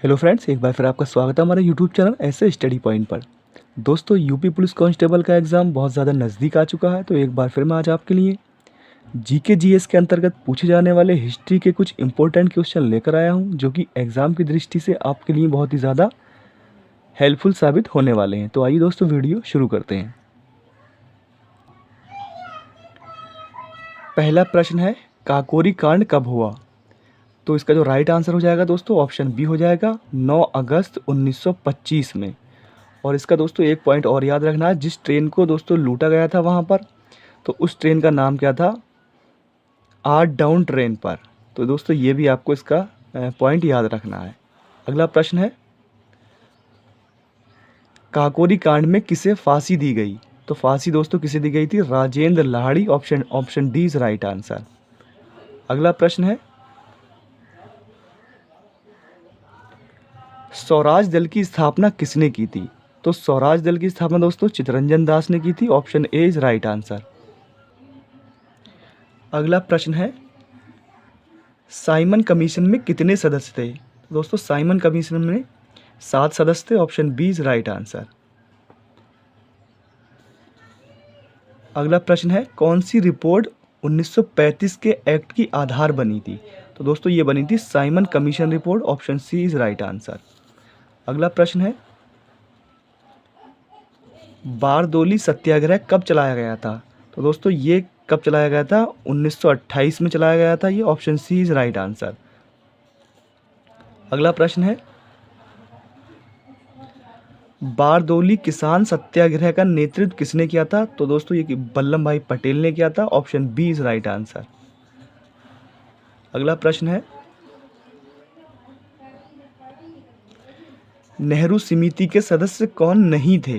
Hello friends, एक बार फिर आपका स्वागत है हमारे यूट्यूब चैनल ऐसे स्टडी पॉइंट पर। दोस्तों, यूपी पुलिस कांस्टेबल का एग्ज़ाम बहुत ज़्यादा नज़दीक आ चुका है, तो एक बार फिर मैं आज आपके लिए जीके जीएस के अंतर्गत पूछे जाने वाले हिस्ट्री के कुछ इंपॉर्टेंट क्वेश्चन लेकर आया हूं, जो कि एग्ज़ाम की दृष्टि से आपके लिए बहुत ही ज़्यादा हेल्पफुल साबित होने वाले हैं। तो आइए दोस्तों, वीडियो शुरू करते हैं। पहला प्रश्न है, काकोरी कांड कब हुआ? तो इसका जो राइट आंसर हो जाएगा दोस्तों, ऑप्शन बी हो जाएगा 9 अगस्त 1925 में। और इसका दोस्तों एक पॉइंट और याद रखना है, जिस ट्रेन को दोस्तों लूटा गया था वहाँ पर, तो उस ट्रेन का नाम क्या था? आठ डाउन ट्रेन पर। तो दोस्तों ये भी आपको इसका पॉइंट याद रखना है। अगला प्रश्न है, काकोरी कांड में किसे फांसी दी गई? तो फांसी दोस्तों किसे दी गई थी? Rajendra Lahiri. Option D is right answer. अगला प्रश्न है, स्वराज दल की स्थापना किसने की थी? तो स्वराज दल की स्थापना दोस्तों चित्तरंजन दास ने की थी। Option A is right answer. अगला प्रश्न है, साइमन कमीशन में कितने सदस्य थे? दोस्तों साइमन कमीशन में 7 सदस्य थे। Option B is right answer. अगला प्रश्न है, कौन सी रिपोर्ट 1935 के एक्ट की आधार बनी थी? तो दोस्तों ये बनी थी Simon Commission report. Option C is right answer. अगला प्रश्न है, बारदोली सत्याग्रह कब चलाया गया था? तो दोस्तों ये कब चलाया गया था? 1928 में चलाया गया था ये। Option C is right answer. अगला प्रश्न है, बारदोली किसान सत्याग्रह का नेतृत्व किसने किया था? तो दोस्तों ये वल्लभ भाई पटेल ने किया था। Option B is right answer. अगला प्रश्न है, नेहरू समिति के सदस्य कौन नहीं थे?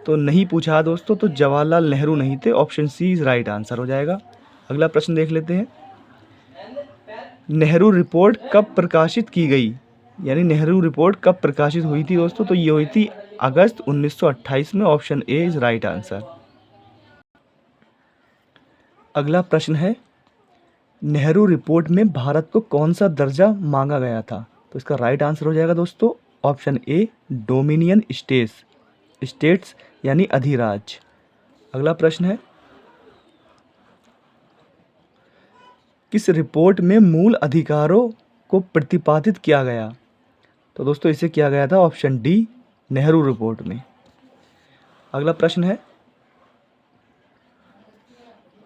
तो नहीं पूछा दोस्तों, तो जवाहरलाल नेहरू नहीं थे। Option C is right answer हो जाएगा। अगला प्रश्न देख लेते हैं, नेहरू रिपोर्ट कब प्रकाशित की गई? यानी नेहरू रिपोर्ट कब प्रकाशित हुई थी दोस्तों? तो ये हुई थी अगस्त 1928 में। Option A is right answer. अगला प्रश्न है, नेहरू रिपोर्ट में भारत को कौन सा दर्जा मांगा गया था? तो इसका राइट आंसर हो जाएगा दोस्तों ऑप्शन ए डोमिनियन स्टेट्स यानी अधिराज्य। अगला प्रश्न है, किस रिपोर्ट में मूल अधिकारों को प्रतिपादित किया गया? तो दोस्तों इसे किया गया था ऑप्शन डी नेहरू रिपोर्ट में। अगला प्रश्न है,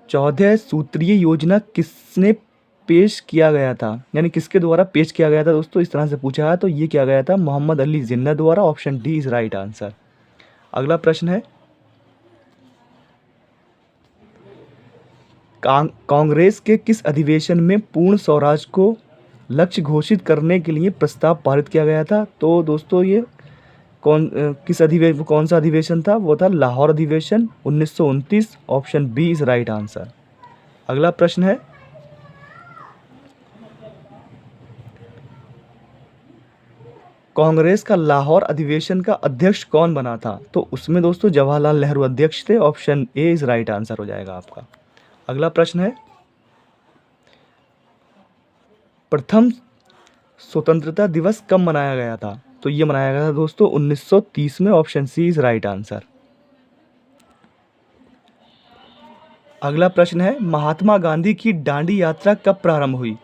14 सूत्रीय योजना किसने पेश किया गया था? यानी किसके द्वारा पेश किया गया था दोस्तों? इस तरह से पूछा है, तो ये किया गया था मोहम्मद अली जिन्ना द्वारा। Option D is right answer. अगला प्रश्न है, कांग्रेस के किस अधिवेशन में पूर्ण स्वराज को लक्ष्य घोषित करने के लिए प्रस्ताव पारित किया गया था? तो दोस्तों ये कौन सा अधिवेशन था? वो था लाहौर अधिवेशन 1929। Option B is right answer. अगला प्रश्न है, कांग्रेस का लाहौर अधिवेशन का अध्यक्ष कौन बना था? तो उसमें दोस्तों जवाहरलाल नेहरू अध्यक्ष थे। Option A is right answer हो जाएगा आपका। अगला प्रश्न है, प्रथम स्वतंत्रता दिवस कब मनाया गया था? तो ये मनाया गया था दोस्तों 1930 में। Option C is right answer. अगला प्रश्न है, महात्मा गांधी की दांडी यात्रा कब प्रारंभ हुई?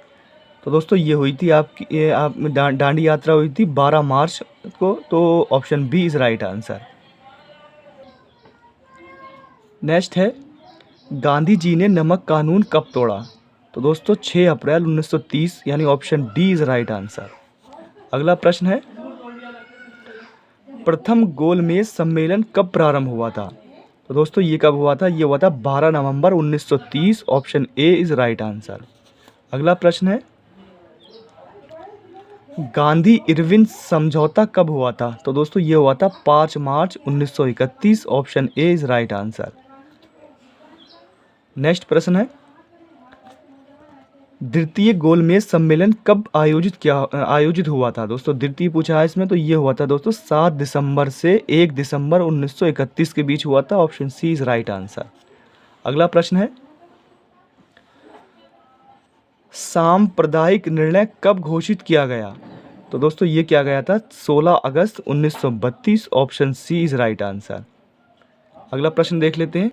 तो दोस्तों ये हुई थी दांडी यात्रा हुई थी 12 मार्च को। तो option B is right answer. Next है, गांधी जी ने नमक कानून कब तोड़ा? तो दोस्तों 6 अप्रैल 1930 यानी option D is right answer. अगला प्रश्न है, प्रथम गोलमेज सम्मेलन कब प्रारंभ हुआ था? तो दोस्तों ये कब हुआ था? ये हुआ था 12 नवंबर 1930। Option A is right answer. अगला प्रश्न है, गांधी इरविन समझौता कब हुआ था? तो दोस्तों ये हुआ था 5 मार्च 1931। Option A is right answer. Next प्रश्न है, द्वितीय गोलमेज सम्मेलन कब आयोजित हुआ था? दोस्तों द्वितीय पूछा है इसमें, तो ये हुआ था दोस्तों 7 दिसंबर से 1 दिसंबर 1931 के बीच हुआ था। Option C is right answer. अगला प्रश्न है, सांप्रदायिक निर्णय कब घोषित किया गया? तो दोस्तों ये क्या गया था 16 अगस्त 1932, option C is right answer. अगला प्रश्न देख लेते हैं।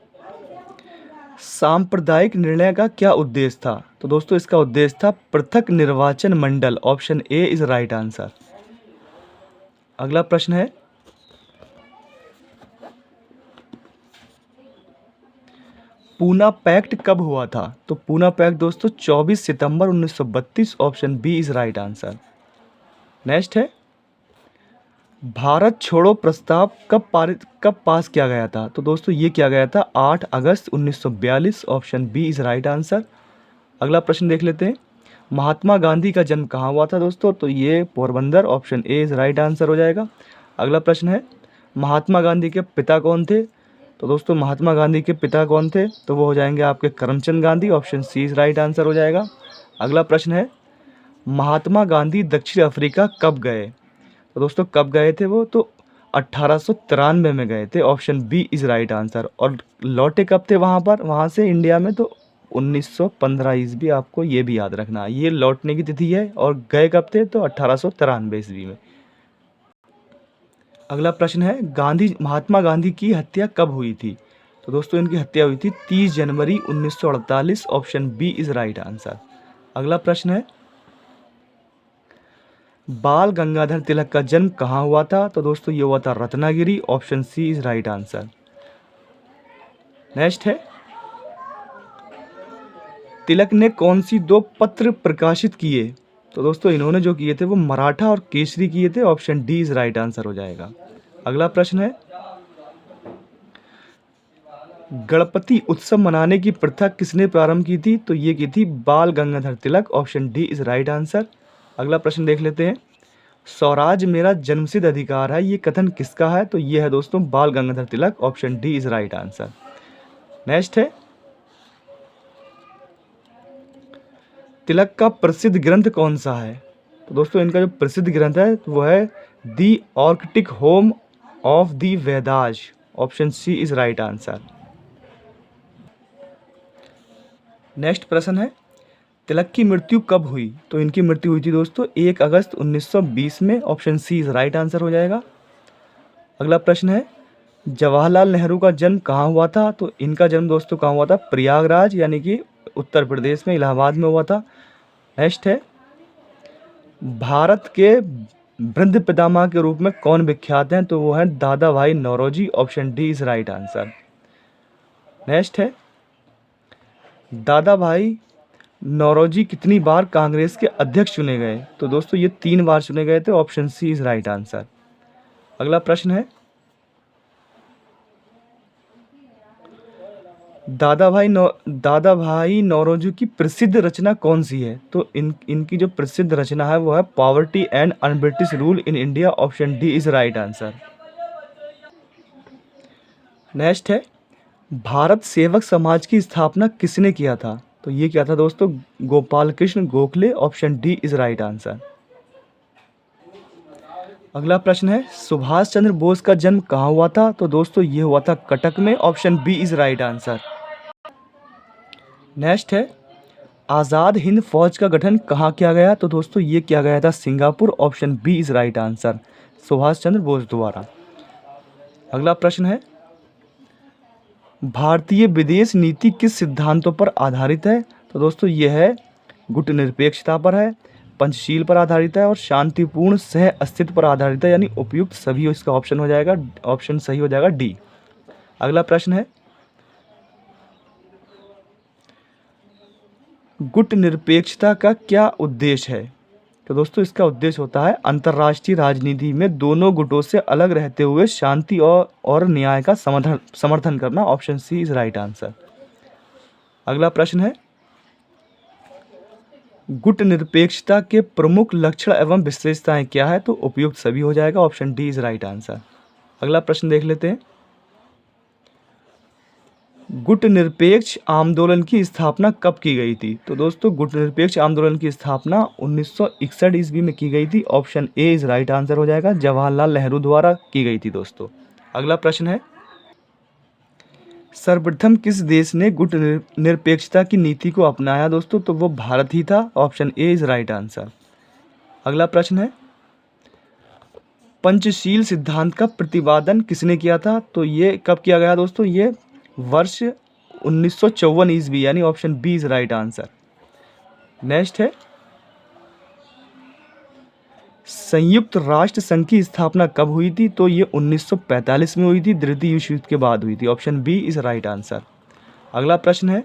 सांप्रदायिक निर्णय का क्या उद्देश्य था? तो दोस्तों इसका उद्देश्य था पृथक निर्वाचन मंडल, option A is right answer. अगला प्रश्न है, पूना पैक्ट कब हुआ था? तो पूना पैक्ट दोस्तों 24 सितंबर 1932, option B is right answer. Next है, भारत छोड़ो प्रस्ताव कब पास किया गया था? तो दोस्तों ये किया गया था 8 अगस्त 1942, option B is right answer. अगला प्रश्न देख लेते हैं। महात्मा गांधी का जन्म कहाँ हुआ था दोस्तों? तो ये Porbandar, option A is right answer हो जाएगा। अगला प्रश्न है, महात्मा गांधी के पिता कौन थे? तो दोस्तों महात्मा गांधी के पिता कौन थे? तो वो हो जाएंगे आपके Karamchand Gandhi, option C is right answer हो जाएगा। अगला प्रश्न है, महात्मा गांधी दक्षिण अफ्रीका कब गए? तो दोस्तों कब गए थे वो? तो 1893 में गए थे, option B is right answer. और लौटे कब थे वहाँ से इंडिया में? तो 1915 ईस्वी, आपको ये भी याद रखना है, ये लौटने की तिथि है। और गए कब थे? तो 1893 ईस्वी में। अगला प्रश्न है, महात्मा गांधी की हत्या कब हुई थी? तो दोस्तों इनकी हत्या हुई थी 30 जनवरी 1948, option B is right answer. अगला प्रश्न है, बाल गंगाधर तिलक का जन्म कहाँ हुआ था? तो दोस्तों ये हुआ था Ratnagiri, option C is right answer. Next है, तिलक ने कौन सी 2 पत्र प्रकाशित किए? तो दोस्तों इन्होंने जो किए थे वो मराठा और केसरी किए थे, option D is right answer हो जाएगा। अगला प्रश्न है, गणपति उत्सव मनाने की प्रथा किसने प्रारंभ की थी? तो ये की थी Bal Gangadhar Tilak, option D is right answer. अगला प्रश्न देख लेते हैं। स्वराज मेरा जन्मसिद्ध अधिकार है, ये कथन किसका है? तो ये है दोस्तों Bal Gangadhar Tilak, option D is right answer. Next है, तिलक का प्रसिद्ध ग्रंथ कौन सा है? तो दोस्तों इनका जो प्रसिद्ध ग्रंथ है वो है the Arctic home of the Vedas, option C is right answer. Next प्रश्न है, तिलक की मृत्यु कब हुई? तो इनकी मृत्यु हुई थी दोस्तों 1 अगस्त 1920 में, option C is right answer हो जाएगा। अगला प्रश्न है, जवाहरलाल नेहरू का जन्म कहाँ हुआ था? तो इनका जन्म दोस्तों कहाँ हुआ था? प्रयागराज यानी कि उत्तर प्रदेश में, इलाहाबाद में हुआ था। नेक्स्ट है, भारत के वृद्ध पितामह के रूप में कौन विख्यात हैं? तो वो हैं Dadabhai Naoroji, option D is right answer. Next है, दादा भाई नौरोजी कितनी बार कांग्रेस के अध्यक्ष चुने गए? तो दोस्तों ये 3 बार चुने गए थे, option C is right answer. अगला प्रश्न है, दादा भाई नौरोजी की प्रसिद्ध रचना कौन सी है? तो इनकी जो प्रसिद्ध रचना है वो है poverty and un-British rule in India, option D is right answer. Next है, भारत सेवक समाज की स्थापना किसने किया था? तो ये क्या था दोस्तों? Gopal Krishna Gokhale, option D is right answer. अगला प्रश्न है, सुभाष चंद्र बोस का जन्म कहाँ हुआ था? तो दोस्तों ये हुआ था कटक में, option B is right answer. Next है, आज़ाद हिंद फौज का गठन कहाँ किया गया? तो दोस्तों ये किया गया था Singapore, option B is right answer, Subhash Chandra Bose द्वारा। अगला प्रश्न है, भारतीय विदेश नीति किस सिद्धांतों पर आधारित है? तो दोस्तों ये है गुटनिरपेक्षता पर है, पंचशील पर आधारित है और शांतिपूर्ण सह अस्तित्व पर आधारित है, यानी उपयुक्त सभी इसका ऑप्शन हो जाएगा, ऑप्शन सही हो जाएगा डी। अगला प्रश्न है, गुटनिरपेक्षता का क्या उद्देश्य है? तो दोस्तों इसका उद्देश्य होता है अंतर्राष्ट्रीय राजनीति में दोनों गुटों से अलग रहते हुए शांति और न्याय का समर्थन करना, option C is right answer. अगला प्रश्न है, गुटनिरपेक्षता के प्रमुख लक्षण एवं विशेषताएं क्या है? तो उपयुक्त सभी हो जाएगा, option D is right answer. अगला प्रश्न देख लेते हैं, गुटनिरपेक्ष आंदोलन की स्थापना कब की गई थी? तो दोस्तों गुटनिरपेक्ष आंदोलन की स्थापना 1961 ईस्वी में की गई थी, option A is right answer हो जाएगा, जवाहरलाल नेहरू द्वारा की गई थी दोस्तों। अगला प्रश्न है, सर्वप्रथम किस देश ने गुटनिरपेक्षता की नीति को अपनाया? दोस्तों तो वो भारत ही था, option A is right answer. अगला प्रश्न है, पंचशील सिद्धांत का प्रतिपादन किसने किया था? तो ये कब किया गया दोस्तों? ये वर्ष 1954 ईस्वी, यानी option B is right answer. Next है, संयुक्त राष्ट्र संघ की स्थापना कब हुई थी? तो ये 1945 में हुई थी, द्वितीय विश्व युद्ध के बाद हुई थी। Option B is right answer. अगला प्रश्न है,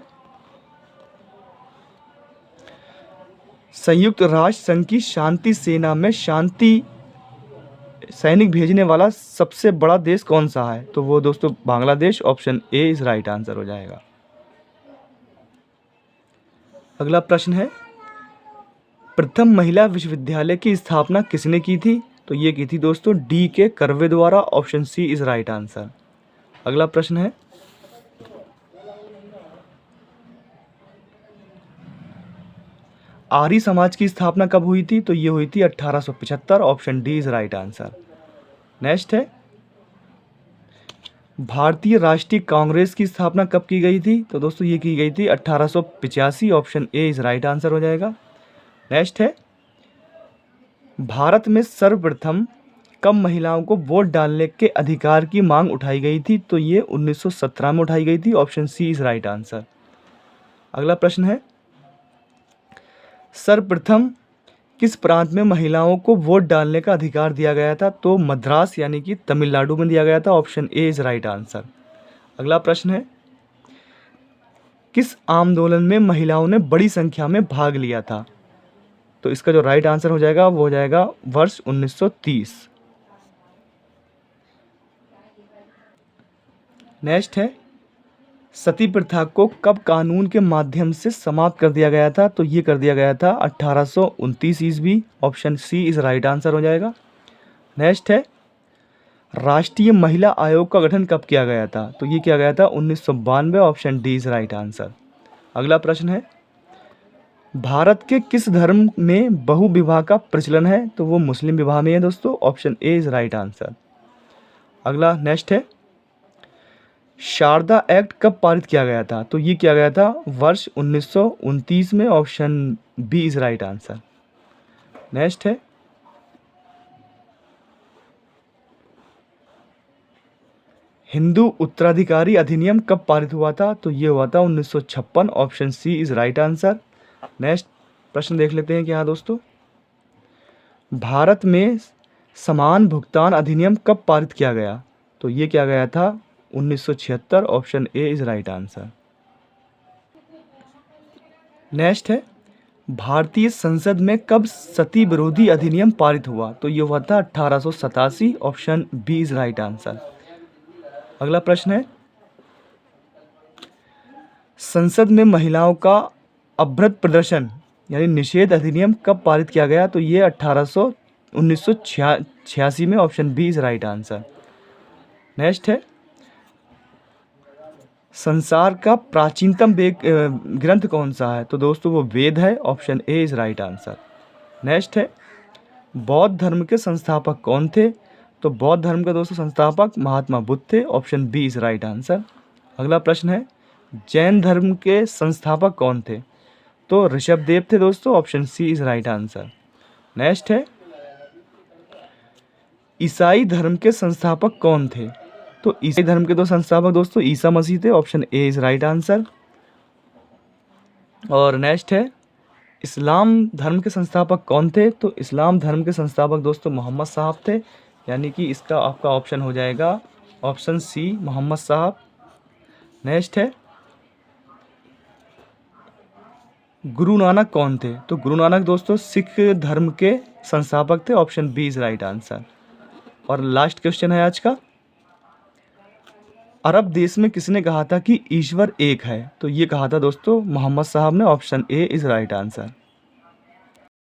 संयुक्त राष्ट्र संघ की शांति सेना में शांति सैनिक भेजने वाला सबसे बड़ा देश कौन सा है? तो वो दोस्तों Bangladesh. Option A is right answer हो जाएगा। अगला प्रश्न है, प्रथम महिला विश्वविद्यालय की स्थापना किसने की थी? तो ये की थी दोस्तों डी के कर्वे द्वारा। Option C is right answer. अगला प्रश्न है, आर्य समाज की स्थापना कब हुई थी? तो ये हुई थी 1875। Option D is right answer. Next है, भारतीय राष्ट्रीय कांग्रेस की स्थापना कब की गई थी? तो दोस्तों ये की गई थी 1885। Option A is right answer हो जाएगा। नेक्स्ट है, भारत में सर्वप्रथम कब महिलाओं को वोट डालने के अधिकार की मांग उठाई गई थी? तो ये 1917 में उठाई गई थी। Option C is right answer. अगला प्रश्न है, सर्वप्रथम किस प्रांत में महिलाओं को वोट डालने का अधिकार दिया गया था? तो मद्रास यानी कि तमिलनाडु में दिया गया था। Option A is right answer. अगला प्रश्न है, किस आंदोलन में महिलाओं ने बड़ी संख्या में भाग लिया था? तो इसका जो राइट आंसर हो जाएगा वो हो जाएगा वर्ष 1930। नेक्स्ट है, सती प्रथा को कब कानून के माध्यम से समाप्त कर दिया गया था? तो ये कर दिया गया था 1829 ईस्वी। Option C is right answer हो जाएगा। नेक्स्ट है, राष्ट्रीय महिला आयोग का गठन कब किया गया था? तो ये किया गया था 1992। Option D is right answer. अगला प्रश्न है, भारत के किस धर्म में बहु विवाह का प्रचलन है? तो वो मुस्लिम विवाह में है दोस्तों। Option A is right answer. अगला नेक्स्ट है, शारदा एक्ट कब पारित किया गया था? तो ये किया गया था वर्ष 1929 में। Option B is right answer. Next है, हिंदू उत्तराधिकारी अधिनियम कब पारित हुआ था? तो ये हुआ था 1956। Option C is right answer. Next प्रश्न देख लेते हैं कि हाँ दोस्तों, भारत में समान भुगतान अधिनियम कब पारित किया गया? तो ये किया गया था 1976। Option A is right answer. Next है, भारतीय संसद में कब सती विरोधी अधिनियम पारित हुआ? तो ये हुआ था 1887। Option B is right answer. अगला प्रश्न है, संसद में महिलाओं का अवृत प्रदर्शन यानी निषेध अधिनियम कब पारित किया गया? तो ये 1986 में। Option B is right answer. Next है, संसार का प्राचीनतम ग्रंथ कौन सा है? तो दोस्तों वो वेद है। Option A is right answer. Next है, बौद्ध धर्म के संस्थापक कौन थे? तो बौद्ध धर्म के दोस्तों संस्थापक महात्मा बुद्ध थे। Option B is right answer. अगला प्रश्न है, जैन धर्म के संस्थापक कौन थे? तो ऋषभदेव थे दोस्तों। Option C is right answer. Next है, ईसाई धर्म के संस्थापक कौन थे? तो ईसाई धर्म के दो संस्थापक दोस्तों ईसा मसीह थे। Option A is right answer. और नेक्स्ट है, इस्लाम धर्म के संस्थापक कौन थे? तो इस्लाम धर्म के संस्थापक दोस्तों मोहम्मद साहब थे, यानी कि इसका आपका ऑप्शन हो जाएगा ऑप्शन सी मोहम्मद साहब। नेक्स्ट है, गुरु नानक कौन थे? तो गुरु नानक दोस्तों सिख धर्म के संस्थापक थे। Option B is right answer. और लास्ट क्वेश्चन है आज का, अरब देश में किसने कहा था कि ईश्वर एक है? तो ये कहा था दोस्तों मोहम्मद साहब ने। Option A is right answer.